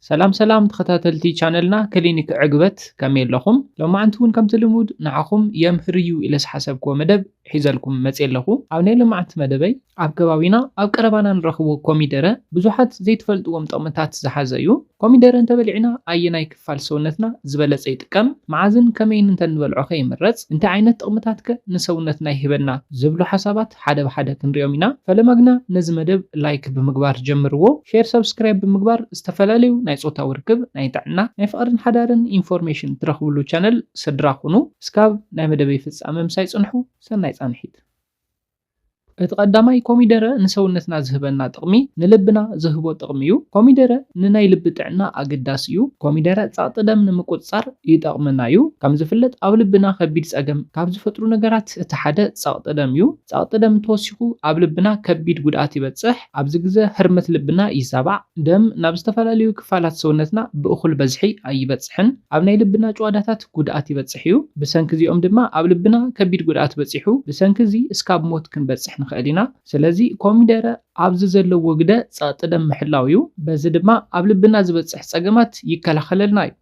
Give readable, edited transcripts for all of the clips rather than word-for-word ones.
سلام سلام تخطاتلتي channelنا كلينيك عقبت كميل لكم لو ما عنتون كم تلمود نعخم يمهريو إلس حسبكو مدب حيزلكم متسئل لكم عوني لما عت مدبي عب كباوينا عب قربانا نرخبو كوميدرة بزوحات زي تفلت ومطقمتات زحازيو كوميدرة انت بلعنا اينا يكفال سونتنا زبالة زيتكم معازن كمين انت نبلعو خي مرز انت عينت تقمتاتك نسونتنا يهبنا زبلو حسابات حدا بحدا كنريومينا فلماقنا نزمدب لايك بمقبار جمروو شير سبسكرايب بمقبار استفلاليو ናይ ጾታ ውርክብ ናይ ጥዕና ናይ ፍቅርን ሓዳርን ኢንፎርሜሽን ትረኽብሉ ቻነል ስድራ ኩኑ እስካብ ናይ መደበይ ፍጻመ ምሳይ ጽንሑ ሰናይ ጻንሒት እቲ ቀዳማይ ኮሚደረ ንሰውነትና ዝህበና ጥቕሚ ንልብና ዝህቦ ጥቕሚ እዩ ኮሚደረ ንናይ ልቢ ጥዕና ኣገዳሲ እዩ ኮሚደረ ጻቕጢ ደም ንምቁጽጻር ይጠቕመና እዩ ከም ዝፍለጥ ኣብ ልብና ከቢድ ጸገም ካብ ዝፈጥሩ ነገራት እቲ ሓደ ጻቕጢ ደም እዩ ጻቕጢ ደም ተወሲኹ ኣብ ልብና ከቢድ ጉድኣት ይበጽሕ ኣብዚ ግዜ ህርመት ልብና ይዛባዕ ደም ናብ ዝተፈላለዩ ክፋላት ሰውነትና ብእኹል በዝሒ ኣይበጽሕን ኣብ ናይ ልብና ጨዋዳታት ጉድኣት ይበጽሕ እዩ ብሰንኪ እዚኦም ድማ ኣብ ልብና ከቢድ ጉድኣት በጺሑ ብሰንኪ እዚ እስካብ ሞት ክንበጽሕ ንኽእሊና ስለዚ ኮሚደረ ኣብዚ ዘለዎ ግደ ጻቕጢ ደም ምሕላው እዩ በዚ ድማ ኣብ ልብና ዝበጽሕ ጸገማት ይከላኸለልና እዩ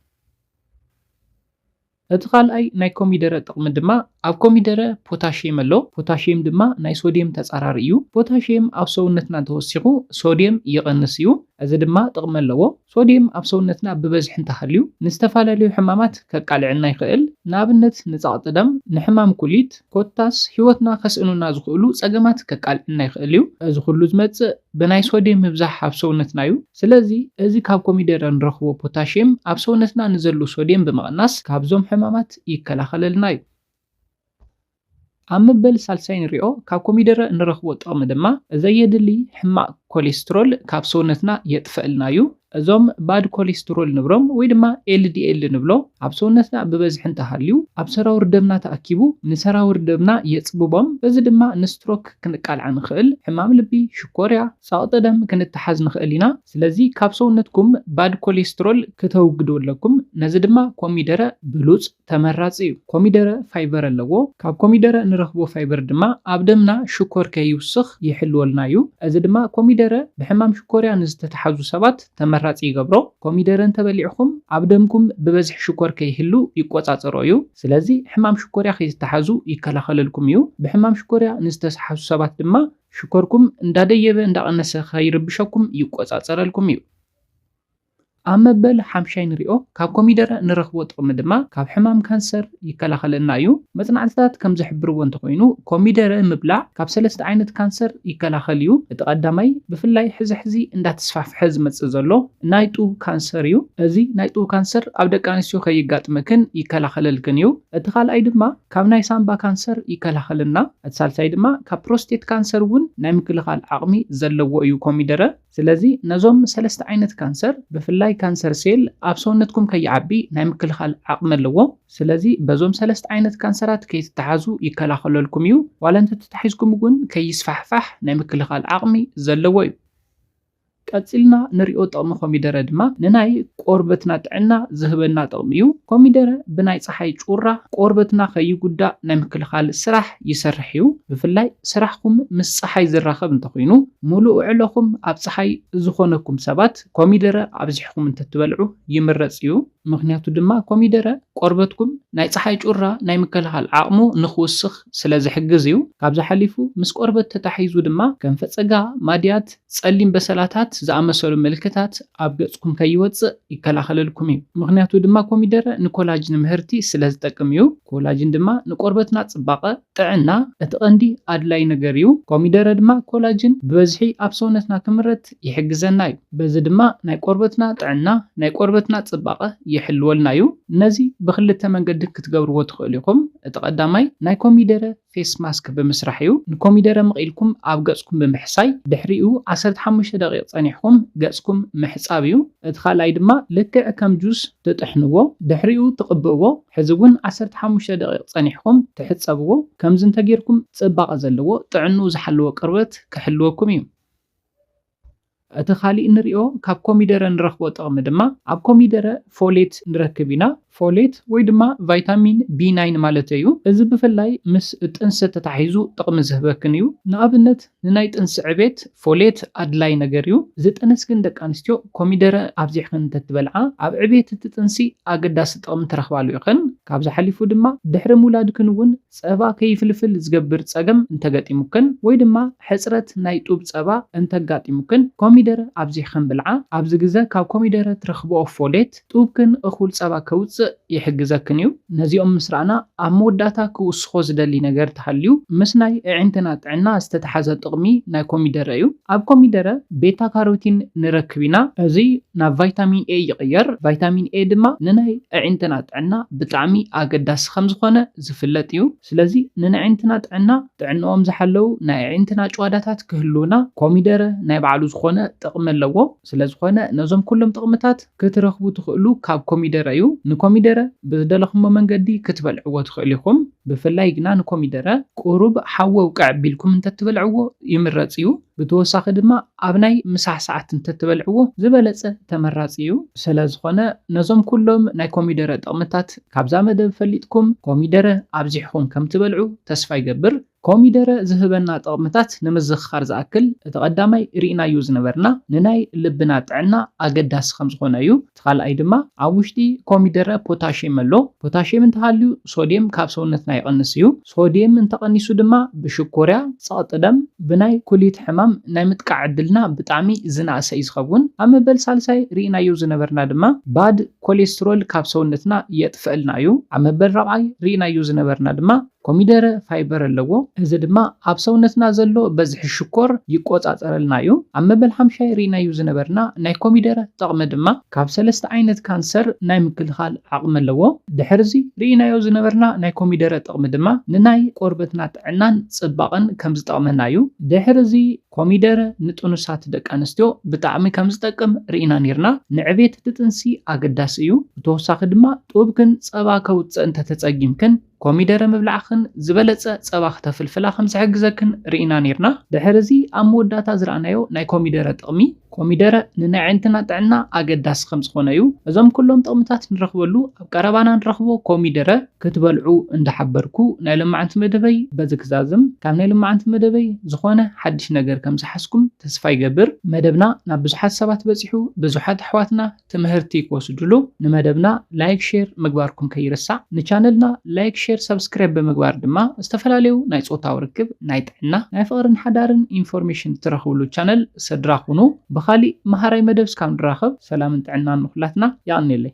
እቲ ካልኣይ ናይ ኮሚደረ ጥቕሚ ድማ ኣብ ኮሚደረ ፖታሽየም ኣሎ ፖታሽየም ድማ ናይ ሶዲየም ተጻራሪ እዩ ፖታሽየም ኣብ ሰውነትና ተወሲኹ ሶዲየም ይቐንስ እዩ እዚ ድማ ጥቕሚ ኣለዎ ሶዲየም ኣብ ሰውነትና ብበዝሒ እንተሃልዩ ንዝተፈላለዩ ሕማማት ከቃልዕና ይኽእል ንኣብነት ንጻቕጢ ደም ንሕማም ኩሊት ኮታስ ህይወትና ከስእኑና ዝኽእሉ ጸገማት ከቃልዕና ይኽእል እዩ እዚ ኩሉ ዝመጽእ ብናይ ሶዲየም ምብዛሕ ኣብ ሰውነትና እዩ ስለዚ እዚ ካብ ኮሚደረ ንረኽቦ ፖታሽየም ኣብ ሰውነትና ንዘሎ ሶዲየም ብምቕናስ ካብዞም ሕማማት ይከላኸለልና እዩ ኣብ መበል ሳልሳይ ንሪኦ ካብ ኮሚደረ ንረኽቦ ጥቕሚ ድማ ዘየድሊ ሕማቕ ኮሌስትሮል ካብ ሰውነትና የጥፍአልና እዩ እዞም ባድ ኮሌስትሮል ንብሎም ወይ ድማ LDL ንብሎ ኣብ ሰውነትና ብበዝሒ እንተሃልዩ ኣብ ሰራውር ደምና ተኣኪቡ ንሰራውር ደምና የጽብቦም በዚ ድማ ንስትሮክ ክንቃልዓ ንኽእል ሕማም ልቢ ሽኮርያ ጻቕጢ ደም ክንተሓዝ ንኽእል ኢና ስለዚ ካብ ሰውነትኩም ባድ ኮሌስትሮል ከተውግዱ ኣለኩም ነዚ ድማ ኮሚደረ ብሉጽ ተመራጺ እዩ ኮሚደረ ፋይበር ኣለዎ ካብ ኮሚደረ ንረኽቦ ፋይበር ድማ ኣብ ደምና ሽኮር ከይውስኽ ይሕልወልና እዩ እዚ ድማ ኮሚደረ ብሕማም ሽኮርያ ንዝተተሓዙ ሰባት ተመራጺ ይገብሮ ኮሚደረ እንተበሊዕኹም ኣብ ደምኩም ብበዝሒ ሽኮር ከይህሉ ይቆጻጸሮ እዩ ስለዚ ሕማም ሽኮርያ ከይተተሓዙ ይከላኸለልኩም እዩ ብሕማም ሽኮርያ ንዝተተሓዙ ሰባት ድማ ሽኮርኩም እንዳደየበ እንዳቐነሰ ከይርብሸኩም ይቆጻጸረልኩም እዩ ኣብ መበል ሓምሻይ ንሪኦ ካብ ኮሚደረ ንረኽቦ ጥቕሚ ድማ ካብ ሕማም ካንሰር ይከላኸለልና እዩ መጽናዕትታት ከም ዝሕብርዎ እንተኾይኑ ኮሚደረ ምብላዕ ካብ 3 ዓይነት ካንሰር ይከላኸል እዩ እቲ ቀዳማይ ብፍላይ ሕዚ እንዳተስፋፍሐ ዝመጽእ ዘሎ ናይ ጡብ ካንሰር እዩ እዚ ናይ ጡብ ካንሰር ኣብ ደቂ ኣንስትዮ ከይጋጥመክን ይከላኸለልክን እዩ እቲ ካልኣይ ድማ ካብ ናይ ሳምባ ካንሰር ይከላኸለልና እቲ ሳልሳይ ድማ ካብ ፕሮስቴት ካንሰር እውን ናይ ምክልኻል ዓቕሚ ዘለዎ እዩ ኮሚደረ ስለዚ ነዞም 3 ዓይነት ካንሰር ብፍላይ ካንሰር ሴል ኣብ ሰውነትኩም ከይዓቢ ናይ ምክልኻል ዓቕሚ ኣለዎ ስለዚ በዞም 3 ዓይነት ካንሰራት ከይተተሓዙ ይከላኸለልኩም እዩ ዋላ እንተተተሒዝኩም እውን ከይስፋሕፋሕ ናይ ምክልኻል ዓቕሚ ዘለዎ እዩ ቀጽልና ንሪኦ ጥቕሚ ኮሚደረ ድማ ንናይ ቆርበትና ጥዕና ዝህበና ጥቕሚ እዩ ኮሚደረ ብናይ ፀሓይ ጩራ ቆርበትና ከይጉዳእ ናይ ምክልኻል ስራሕ ይሰርሕ እዩ ብፍላይ ስራሕኩም ምስ ፀሓይ ዝራኸብ እንተኾይኑ ሙሉእ ዕለኹም ኣብ ፀሓይ ዝኾነኩም ሰባት ኮሚደረ ኣብዚሕኩም እንተትበልዑ ይምረጽ እዩ ምክንያቱ ድማ ኮሚደረ ቆርበትኩም ናይ ፀሓይ ጩራ ናይ ምክልኻል ዓቕሙ ንኽውስኽ ስለ ዝሕግዝ እዩ ካብዚ ሓሊፉ ምስ ቆርበት ተታሒዙ ድማ ከም ፈፀጋ ማድያት ጸሊም በሰላታት ዝኣመሰሉ ምልክታት ኣብ ገጽኩም ከይወጽእ ይከላኸለልኩም እዩ ምክንያቱ ድማ ኮሚደረ ንኮላጅን ምህርቲ ስለ ዝጠቅም እዩ ኮላጅን ድማ ንቆርበትና ጽባቐ ጥዕና እቲ ቀንዲ ኣድላይ ነገር እዩ ኮሚደረ ድማ ኮላጅን ብበዝሒ ኣብ ሰውነትና ክምረት ይሕግዘና እዩ በዚ ድማ ናይ ቆርበትና ጥዕና ናይ ቆርበትና ጽባቐ ይሕልወልና እዩ ነዚ ብክልተ መንገዲ ክትገብርዎ ትኽእሉ ኢኹም እቲ ቀዳማይ ናይ ኮሚደረ ፌስ ማስክ ብምስራሕ እዩ ንኮሚደረ መቂልኩም ኣብ ገጽኩም ብምሕሳይ ድሕሪኡ 15 ደቂቕ ጸኒሕኩም ገጽኩም ምሕጻብ እዩ እቲ ካልኣይ ድማ ልክዕ ከም ጁስ ትጥሕንዎ ድሕሪኡ ትቕብእዎ ሕዚ እውን 15 ደቂቕ ጸኒሕኩም ትሕጸብዎ ከምዚ እንተጌርኩም ጽባቐ ዘለዎ ጥዕንኡ ዝሓለወ ቅርበት ክሕልወኩም እዩ እቲ ካሊእ ንሪኦ ካብ ኮሚደረ ንረኽቦ ጥቕሚ ድማ ኣብ ኮሚደረ ፎሌት ንረክብ ኢና ፎሌት ወይ ድማ ቫይታሚን B9 ማለት እዩ። እዚ ብፍላይ ምስ ጥንሲ ተታሒዙ ጥቕሚ ዝህበክን እዩ። ንኣብነት ንናይ ጥንሲ ዕቤት ፎሌት ኣድላይ ነገር እዩ። ዝጥንስ ግን ደቂ ኣንስትዮ ኮሚደረ ኣብዚሕክን እንተትበልዓ ኣብ ዕቤት እቲ ጥንሲ ኣገዳሲ ጥቕሚ ትረኽባሉ ኢኽን። ካብዚ ሓሊፉ ድማ ድሕሪ ምውላድክን እውን ፀባ ከይፍልፍል ዝገብር ፀገም እንተገጢሙክን ወይ ድማ ሕፅረት ናይ ጡብ ፀባ እንተጋጢሙክን ኮሚደረ ኣብዚሕክን ብልዓ። ኣብዚ ግዜ ካብ ኮሚደረ ትረኽብኦ ፎሌት ጡብክን እኹል ፀባ ከውፅእ ይሕግዘክን እዩ። ነዚኦም ምስ ረኣና ኣብ መወዳእታ ክውስኾ ዝደሊ ነገር ተሃልዩ ምስ ናይ ኣዕንትና ጥዕና ዝተተሓዘ ጥቕሚ ናይ ኮሚደረ እዩ። ኣብ ኮሚደረ ቤታ ካሮቲን ንረክብ ኢና። እዚ ናብ ቫይታሚን ኤ ይቕየር። ቫይታሚን ኤ ድማ ንናይ ኣዕንትና ጥዕና ብጣዕሚ ኣገዳሲ ከም ዝኾነ ዝፍለጥ እዩ። ስለዚ ንናዕንትና ጥዕንኦም ዝሓለው ናይ ኣዕንትና ጭዋዳታት ክህልውና ኮሚደረ ናይ ባዕሉ ዝኾነ ጥቕሚ ኣለዎ። ስለዝኾነ ነዞም ኩሎም ጥቕምታት ክትረኽቡ ትኽእሉ ካብ ኮሚደረ እዩ። ንኮሚደረ ብዝደለኽሞ መንገዲ ክትበልዕዎ ትኽእሉ ኢኹም። ብፍላይ ግና ንኮሚደረ ቁሩብ ሓዊ ውቅዕ ኣቢልኩም እንተትበልዕዎ ይምረፅ እዩ። ብተወሳኺ ድማ ኣብ ናይ ምሳሕ ሰዓት እንተትበልዕዎ ዝበለፀ ተመራፂ እዩ። ስለዝኾነ ነዞም ኩሎም ናይ ኮሚደረ ጥቕምታት ካብዛ መደብ ፈሊጥኩም ኮሚደረ ኣብዚሕኩም ከም ትበልዑ ተስፋ ይገብር። ኮሚደረ ዝህበና ጥቕምታት ንምዝኽኻር ዝኣክል እቲ ቀዳማይ ርኢናዩ ዝነበርና ንናይ ልብና ጥዕና ኣገዳሲ ከም ዝኾነ እዩ። እቲ ካልኣይ ድማ ኣብ ውሽጢ ኮሚደረ ፖታሽየም ኣሎ። ፖታሽየም እንተሃልዩ ሶድየም ካብ ሰውነትና ይቐንስ እዩ። ሶድየም እንተቐኒሱ ድማ ብሽኮርያ ፀቕጢ ደም ብናይ ኩሊት ሕማም ናይ ምጥቃዕ ዕድልና ብጣዕሚ ዝናእሰ እዩ ዝኸውን። ኣብ መበል ሳልሳይ ርኢናዩ ዝነበርና ድማ ባድ ኮሌስትሮል ካብ ሰውነትና የጥፍአልና እዩ። ኣብ መበል ራብዓይ ርኢናዩ ዝነበርና ድማ ኮሚደረ ፋይበር ኣለዎ። እዚ ድማ ኣብ ሰውነትና ዘሎ በዝሒ ሽኮር ይቆፃፀረልና እዩ። ኣብ መበል ሓምሻይ ርኢናዩ ዝነበርና ናይ ኮሚደረ ጥቕሚ ድማ ካብ 3 ዓይነት ካንሰር ናይ ምክልኻል ዓቕሚ ኣለዎ። ድሕርዚ ርኢናዮ ዝነበርና ናይ ኮሚደረ ጥቕሚ ድማ ንናይ ቆርበትና ጥዕናን ፅባቐን ከም ዝጠቕመና እዩ። ድሕርዚ ኮሚደረ ንጥኑሳት ደቂ ኣንስትዮ ብጣዕሚ ከም ዝጠቅም ርኢና ነርና። ንዕቤት እቲ ጥንሲ ኣገዳሲ እዩ። ብተወሳኺ ድማ ጡብክን ፀባ ከውፅእ እንተተፀጊምክን ኮሚደረ ምብላዕክን ዝበለፀ ፀባ ክተፍልፍላ ከም ዝሕግዘክን ርኢና ነርና። ድሕርዚ ኣብ መወዳእታ ዝረኣናዮ ናይ ኮሚደረ ጥቕሚ ኮሚደረ ንናይ ኣዕንትና ጥዕና ኣገዳሲ ከም ዝኾነ እዩ። እዞም ኩሎም ጥቕምታት ንረኽበሉ ኣብ ቀረባና ንረኽቦ ኮሚደረ ክትበልዑ እንዳሓበርኩ ናይ ልምዓንቲ መደበይ በዚ ክዛዝም። ካብ ናይ ልምዓንቲ መደበይ ዝኾነ ሓድሽ ነገር ከም ዝሓስኩም ተስፋ ይገብር። መደብና ናብ ብዙሓት ሰባት በፂሑ ብዙሓት ኣሕዋትና ትምህርቲ ክወስድሉ ንመደብና ላይክ ሼር ምግባርኩም ከይርሳዕ። ንቻነልና ላይክ ሼር ሰብስክራይብ ብምግባር ድማ ዝተፈላለዩ ናይ ፆታዊ ርክብ ናይ ጥዕና ናይ ፍቕርን ሓዳርን ኢንፎርሜሽን ትረኽብሉ ቻነል ስድራኹኑ። ብኻሊእ መሃራይ መደብ እስካብ ንራኸብ ሰላምን ጥዕናን ንኹላትና ይቕኒለይ።